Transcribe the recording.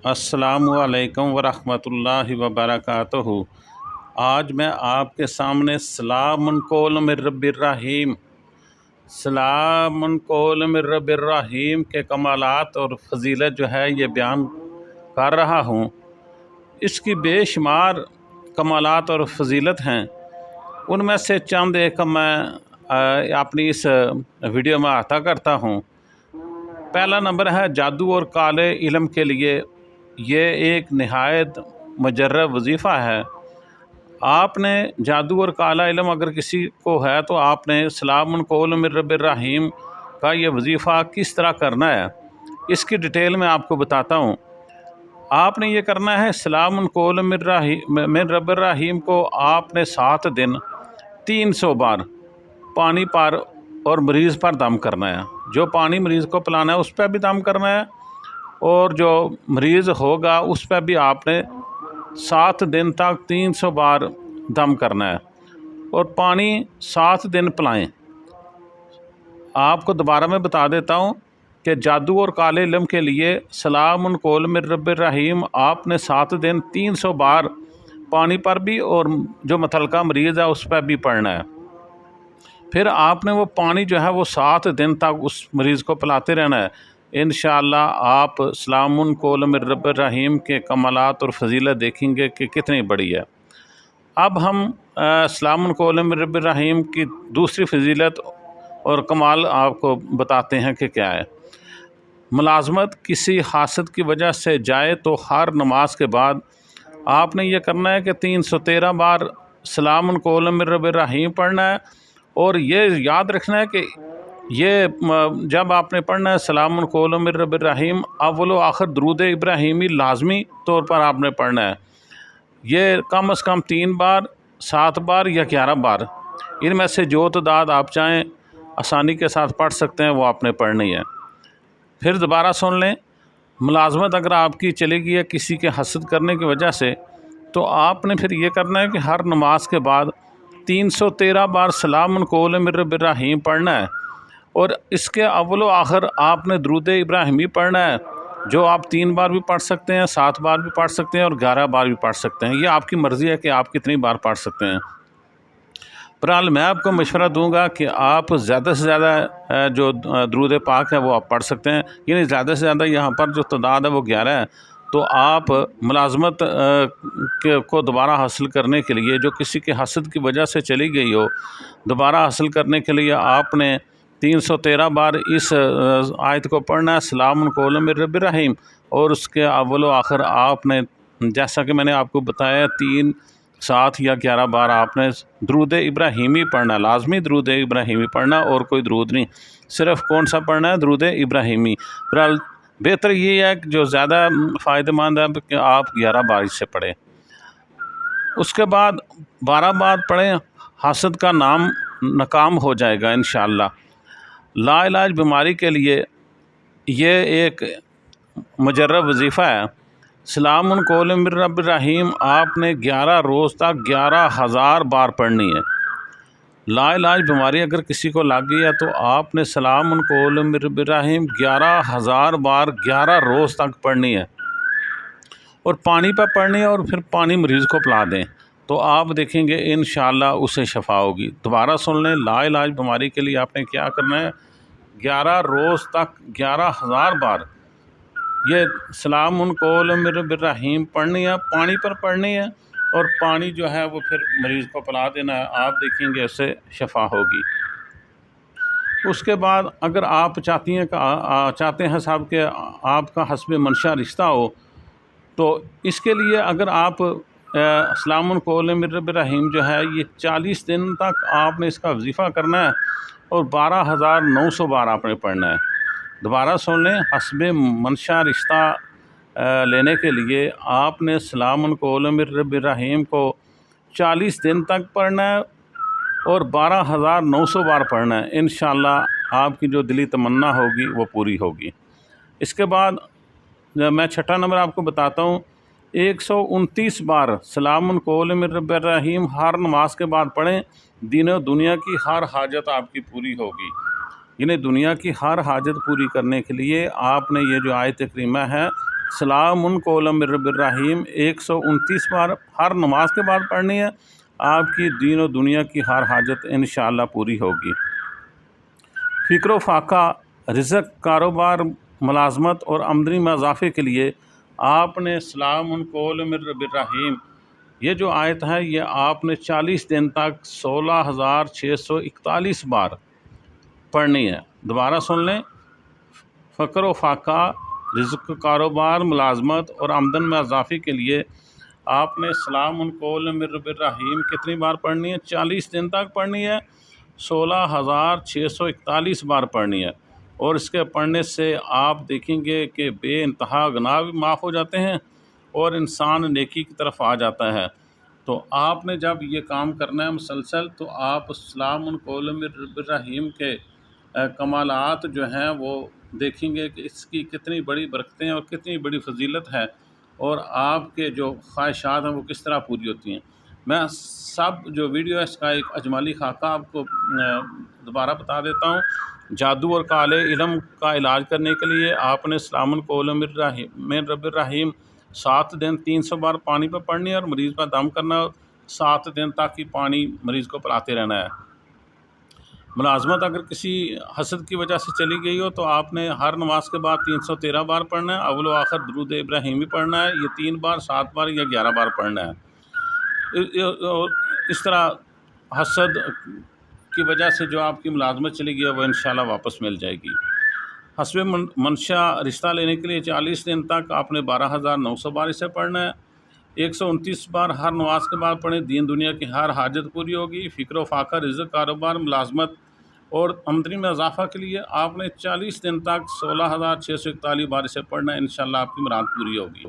السلام علیکم ورحمۃ اللہ وبرکاتہ۔ آج میں آپ کے سامنے سلام قول من رب الرحیم کے کمالات اور فضیلت جو ہے یہ بیان کر رہا ہوں۔ اس کی بے شمار کمالات اور فضیلت ہیں، ان میں سے چند ایک میں اپنی اس ویڈیو میں عطا کرتا ہوں۔ پہلا نمبر ہے جادو اور کالے علم کے لیے یہ ایک نہایت مجرب وظیفہ ہے۔ آپ نے جادو اور کالا علم اگر کسی کو ہے تو آپ نے سلام قول من رب الرحیم کا یہ وظیفہ کس طرح کرنا ہے، اس کی ڈیٹیل میں آپ کو بتاتا ہوں۔ آپ نے یہ کرنا ہے، سلام قول من رب الرحیم کو آپ نے 7 دن 300 بار پانی پر اور مریض پر دم کرنا ہے۔ جو پانی مریض کو پلانا ہے اس پہ بھی دم کرنا ہے، اور جو مریض ہوگا اس پہ بھی آپ نے 7 دن تک 300 بار دم کرنا ہے، اور پانی 7 دن پلائیں۔ آپ کو دوبارہ میں بتا دیتا ہوں کہ جادو اور کالے علم کے لیے سلام قول من رب الرحیم آپ نے 7 دن 300 بار پانی پر بھی اور جو متعلقہ مریض ہے اس پہ بھی پڑھنا ہے۔ پھر آپ نے وہ پانی جو ہے وہ 7 دن تک اس مریض کو پلاتے رہنا ہے۔ انشاءاللہ آپ سلام قول من رب الرحیم کے کمالات اور فضیلت دیکھیں گے کہ کتنی بڑی ہے۔ اب ہم سلام قول من رب الرحیم کی دوسری فضیلت اور کمال آپ کو بتاتے ہیں کہ کیا ہے۔ ملازمت کسی حاسد کی وجہ سے جائے تو ہر نماز کے بعد آپ نے یہ کرنا ہے کہ 313 بار سلام قول من رب الرحیم پڑھنا ہے، اور یہ یاد رکھنا ہے کہ یہ جب آپ نے پڑھنا ہے سلام قول من رب الرحیم، اول و آخر درود ابراہیمی لازمی طور پر آپ نے پڑھنا ہے۔ یہ کم از کم 3 بار، 7 بار یا 11 بار، ان میں سے جو تعداد آپ چاہیں آسانی کے ساتھ پڑھ سکتے ہیں وہ آپ نے پڑھنی ہے۔ پھر دوبارہ سن لیں، ملازمت اگر آپ کی چلی گئی ہے کسی کے حسد کرنے کی وجہ سے، تو آپ نے پھر یہ کرنا ہے کہ ہر نماز کے بعد 313 بار سلام قول من رب الرحیم پڑھنا ہے، اور اس کے اول و آخر آپ نے درود ابراہیمی پڑھنا ہے، جو آپ 3 بار بھی پڑھ سکتے ہیں، 7 بار بھی پڑھ سکتے ہیں، اور 11 بار بھی پڑھ سکتے ہیں۔ یہ آپ کی مرضی ہے کہ آپ کتنی بار پڑھ سکتے ہیں۔ بہرحال میں آپ کو مشورہ دوں گا کہ آپ زیادہ سے زیادہ جو درود پاک ہے وہ آپ پڑھ سکتے ہیں، یعنی زیادہ سے زیادہ یہاں پر جو تعداد ہے وہ 11 ہے۔ تو آپ ملازمت کو دوبارہ حاصل کرنے کے لیے، جو کسی کے حسد کی وجہ سے چلی گئی ہو، دوبارہ حاصل کرنے کے لیے آپ نے 313 بار اس آیت کو پڑھنا ہے، سلام قول من رب الرحیم، اور اس کے اول و آخر آپ نے، جیسا کہ میں نے آپ کو بتایا، 3، 7 یا 11 بار آپ نے درود ابراہیمی پڑھنا، لازمی درود ابراہیمی پڑھنا، اور کوئی درود نہیں، صرف کون سا پڑھنا ہے؟ درود ابراہیمی۔ بہرحال بہتر یہ ہے کہ جو زیادہ فائدہ مند ہے کہ آپ 11 بار اس سے پڑھیں۔ اس کے بعد 12 بار پڑھیں، حسد کا نام ناکام ہو جائے گا انشاءاللہ۔ لا علاج بیماری کے لیے یہ ایک مجرب وظیفہ ہے۔ سلام قول من رب الرحیم آپ نے 11 روز تک 11,000 بار پڑھنی ہے۔ لا علاج بیماری اگر کسی کو لگ گئی ہے تو آپ نے سلام قول من رب الرحیم 11,000 بار 11 روز تک پڑھنی ہے، اور پانی پہ پڑھنی ہے، اور پھر پانی مریض کو پلا دیں تو آپ دیکھیں گے انشاءاللہ اسے شفا ہوگی۔ دوبارہ سن لیں، لا علاج بیماری کے لیے آپ نے کیا کرنا ہے؟ 11 روز تک 11,000 بار یہ سلام قول من رب الرحیم پڑھنی ہے، پانی پر پڑھنی ہے، اور پانی جو ہے وہ پھر مریض کو پلا دینا ہے، آپ دیکھیں گے اس سے شفا ہوگی۔ اس کے بعد اگر آپ چاہتے ہیں صاحب کہ آپ کا حسب منشا رشتہ ہو، تو اس کے لیے اگر آپ سلام قول من رب الرحیم جو ہے یہ 40 دن تک آپ نے اس کا وظیفہ کرنا ہے، اور 12,900 بار آپ نے پڑھنا ہے۔ دوبارہ سن لیں، حسب منشا رشتہ لینے کے لیے آپ نے سلام قول من رب الرحیم کو 40 دن تک پڑھنا ہے، اور 12,900 بار پڑھنا ہے۔ انشاءاللہ آپ کی جو دلی تمنا ہوگی وہ پوری ہوگی۔ اس کے بعد میں 6واں نمبر آپ کو بتاتا ہوں، 129 بار سلام قول من رب الرحیم ہر نماز کے بعد پڑھیں، دین و دنیا کی ہر حاجت آپ کی پوری ہوگی۔ یعنی دنیا کی ہر حاجت پوری کرنے کے لیے آپ نے یہ جو آیت کریمہ ہے سلام قولا من رب الرحیم 129 بار ہر نماز کے بعد پڑھنی ہے۔ آپ کی دین و دنیا کی ہر حاجت انشاءاللہ پوری ہوگی۔ فکر و فاقہ، رزق، کاروبار، ملازمت اور آمدنی میں اضافے کے لیے آپ نے سلام قولا من رب الرحیم یہ جو آیت ہے یہ آپ نے 40 دن تک 16,641 بار پڑھنی ہے۔ دوبارہ سن لیں، فقر و فاقہ، رزق، کاروبار، ملازمت اور آمدن میں اضافے کے لیے آپ نے سلام قولا من رب الرحیم کتنی بار پڑھنی ہے؟ 40 دن تک پڑھنی ہے، 16,641 بار پڑھنی ہے۔ اور اس کے پڑھنے سے آپ دیکھیں گے کہ بے انتہا گناہ بھی معاف ہو جاتے ہیں اور انسان نیکی کی طرف آ جاتا ہے۔ تو آپ نے جب یہ کام کرنا ہے مسلسل تو آپ سلام قولا من رب الرحیم کے کمالات جو ہیں وہ دیکھیں گے کہ اس کی کتنی بڑی برکتیں اور کتنی بڑی فضیلت ہے، اور آپ کے جو خواہشات ہیں وہ کس طرح پوری ہوتی ہیں۔ میں سب جو ویڈیو ہے اس کا ایک اجمالی خاکہ آپ کو دوبارہ بتا دیتا ہوں۔ جادو اور کالے علم کا علاج کرنے کے لیے آپ نے سلام قولا من رب الرحیم 7 دن 300 بار پانی پہ پڑھنی ہے اور مریض پہ دم کرنا، 7 دن تک ہی پانی مریض کو پلاتے رہنا ہے۔ ملازمت اگر کسی حسد کی وجہ سے چلی گئی ہو تو آپ نے ہر نماز کے بعد 313 بار پڑھنا ہے، اول و آخر درود ابراہیمی پڑھنا ہے، یہ 3 بار، 7 بار یا 11 بار پڑھنا ہے۔ اس طرح حسد کی وجہ سے جو آپ کی ملازمت چلی گئی ہے وہ انشاءاللہ واپس مل جائے گی۔ حسب منشا رشتہ لینے کے لیے 40 دن تک آپ نے 12,900 بار اسے پڑھنا ہے، 129 بار ہر نماز کے بعد پڑھیں، دین دنیا کی ہر حاجت پوری ہوگی۔ فکر و فاقہ، رزق، کاروبار، ملازمت اور آمدنی میں اضافہ کے لیے آپ نے 40 دن تک 16,641 بار اسے پڑھنا ہے، انشاءاللہ آپ کی مراد پوری ہوگی۔